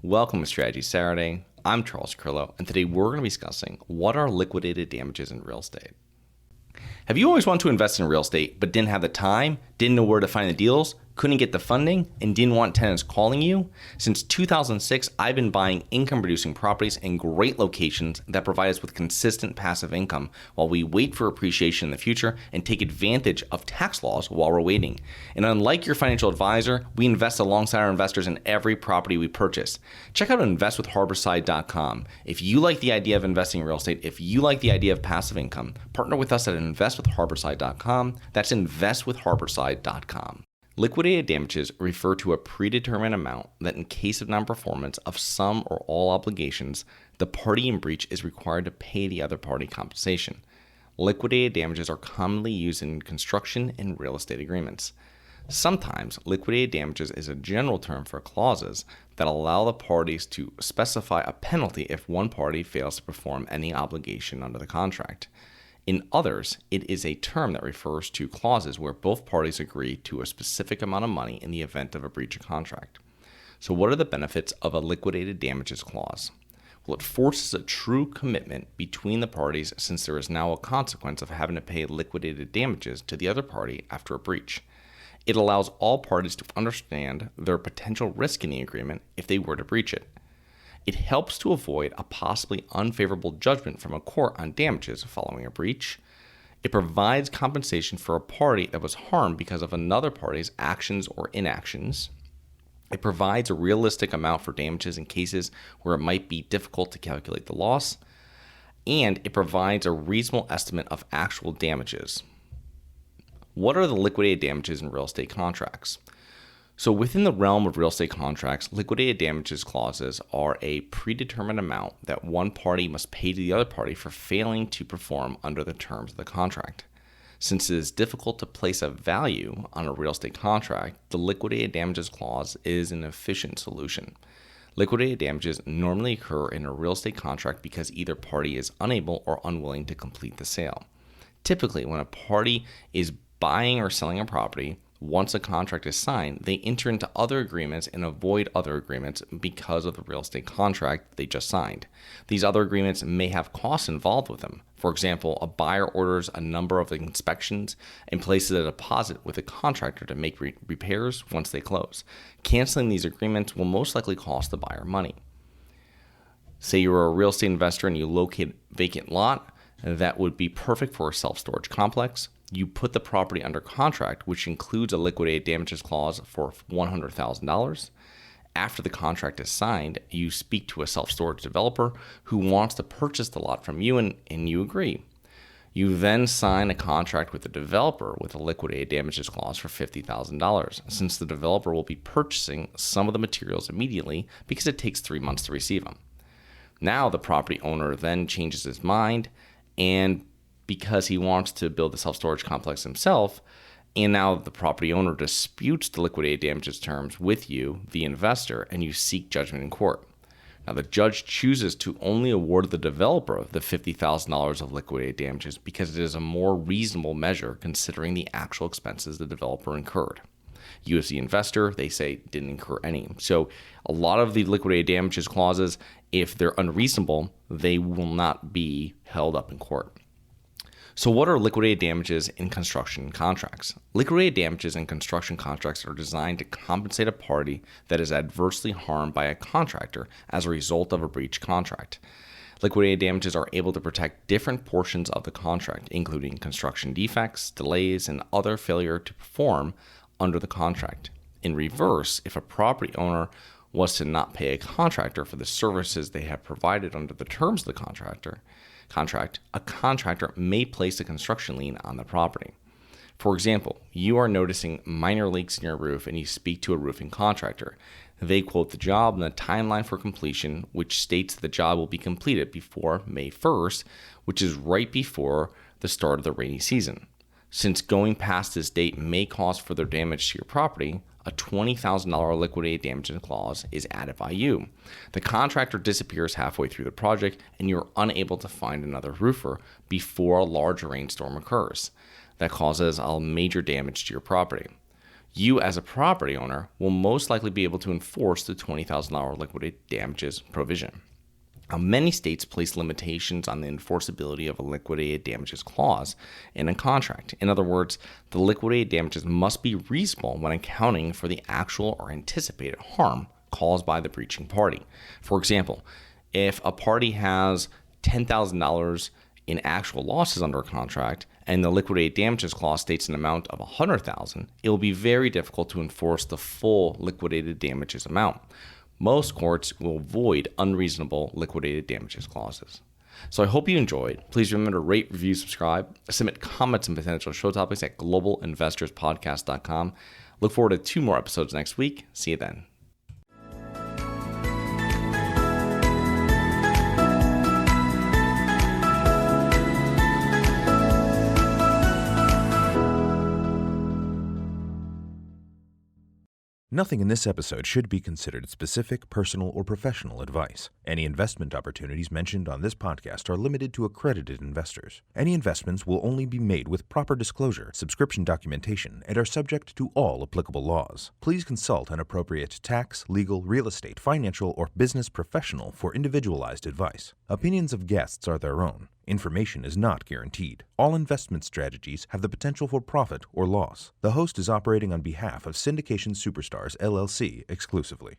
Welcome to Strategy Saturday. I'm Charles Carillo, and today we're going to be discussing what are liquidated damages in real estate. Have you always wanted to invest in real estate but didn't have the time, didn't know where to find the deals, couldn't get the funding, and didn't want tenants calling you? Since 2006, I've been buying income-producing properties in great locations that provide us with consistent passive income while we wait for appreciation in the future and take advantage of tax laws while we're waiting. And unlike your financial advisor, we invest alongside our investors in every property we purchase. Check out investwithharborside.com. If you like the idea of investing in real estate, if you like the idea of passive income, partner with us at investwithharborside.com. That's investwithharborside.com. Liquidated damages refer to a predetermined amount that in case of non-performance of some or all obligations, the party in breach is required to pay the other party compensation. Liquidated damages are commonly used in construction and real estate agreements. Sometimes liquidated damages is a general term for clauses that allow the parties to specify a penalty if one party fails to perform any obligation under the contract. In others, it is a term that refers to clauses where both parties agree to a specific amount of money in the event of a breach of contract. So what are the benefits of a liquidated damages clause? Well, it forces a true commitment between the parties since there is now a consequence of having to pay liquidated damages to the other party after a breach. It allows all parties to understand their potential risk in the agreement if they were to breach it. It helps to avoid a possibly unfavorable judgment from a court on damages following a breach. It provides compensation for a party that was harmed because of another party's actions or inactions. It provides a realistic amount for damages in cases where it might be difficult to calculate the loss. And it provides a reasonable estimate of actual damages. What are the liquidated damages in real estate contracts? So within the realm of real estate contracts, liquidated damages clauses are a predetermined amount that one party must pay to the other party for failing to perform under the terms of the contract. Since it is difficult to place a value on a real estate contract, the liquidated damages clause is an efficient solution. Liquidated damages normally occur in a real estate contract because either party is unable or unwilling to complete the sale. Typically, when a party is buying or selling a property, once a contract is signed, they enter into other agreements and avoid other agreements because of the real estate contract they just signed. These other agreements may have costs involved with them. For example, a buyer orders a number of inspections and places a deposit with a contractor to make repairs once they close. Canceling these agreements will most likely cost the buyer money. Say you're a real estate investor and you locate a vacant lot that would be perfect for a self-storage complex. You put the property under contract, which includes a liquidated damages clause for $100,000. After the contract is signed, you speak to a self-storage developer who wants to purchase the lot from you, and you agree. You then sign a contract with the developer with a liquidated damages clause for $50,000, since the developer will be purchasing some of the materials immediately because it takes 3 months to receive them. Now the property owner then changes his mind, and because he wants to build the self-storage complex himself, and now the property owner disputes the liquidated damages terms with you, the investor, and you seek judgment in court. Now the judge chooses to only award the developer the $50,000 of liquidated damages because it is a more reasonable measure considering the actual expenses the developer incurred. You as the investor, they say, didn't incur any. So a lot of the liquidated damages clauses, if they're unreasonable, they will not be held up in court. So what are liquidated damages in construction contracts? Liquidated damages in construction contracts are designed to compensate a party that is adversely harmed by a contractor as a result of a breach contract. Liquidated damages are able to protect different portions of the contract, including construction defects, delays, and other failure to perform under the contract. In reverse, if a property owner was to not pay a contractor for the services they have provided under the terms of the contract, a contractor may place a construction lien on the property. For example, you are noticing minor leaks in your roof and you speak to a roofing contractor. They quote the job and the timeline for completion, which states the job will be completed before May 1st, which is right before the start of the rainy season. Since going past this date may cause further damage to your property, a $20,000 liquidated damages clause is added by you. The contractor disappears halfway through the project and you're unable to find another roofer before a large rainstorm occurs that causes major damage to your property. You, as a property owner, will most likely be able to enforce the $20,000 liquidated damages provision. Now, many states place limitations on the enforceability of a liquidated damages clause in a contract. In other words, the liquidated damages must be reasonable when accounting for the actual or anticipated harm caused by the breaching party. For example, if a party has $10,000 in actual losses under a contract and the liquidated damages clause states an amount of $100,000, it will be very difficult to enforce the full liquidated damages amount. Most courts will void unreasonable liquidated damages clauses. So I hope you enjoyed. Please remember to rate, review, subscribe, submit comments and potential show topics at globalinvestorspodcast.com. Look forward to 2 more episodes next week. See you then. Nothing in this episode should be considered specific, personal, or professional advice. Any investment opportunities mentioned on this podcast are limited to accredited investors. Any investments will only be made with proper disclosure, subscription documentation, and are subject to all applicable laws. Please consult an appropriate tax, legal, real estate, financial, or business professional for individualized advice. Opinions of guests are their own. Information is not guaranteed. All investment strategies have the potential for profit or loss. The host is operating on behalf of Syndication Superstars, LLC exclusively.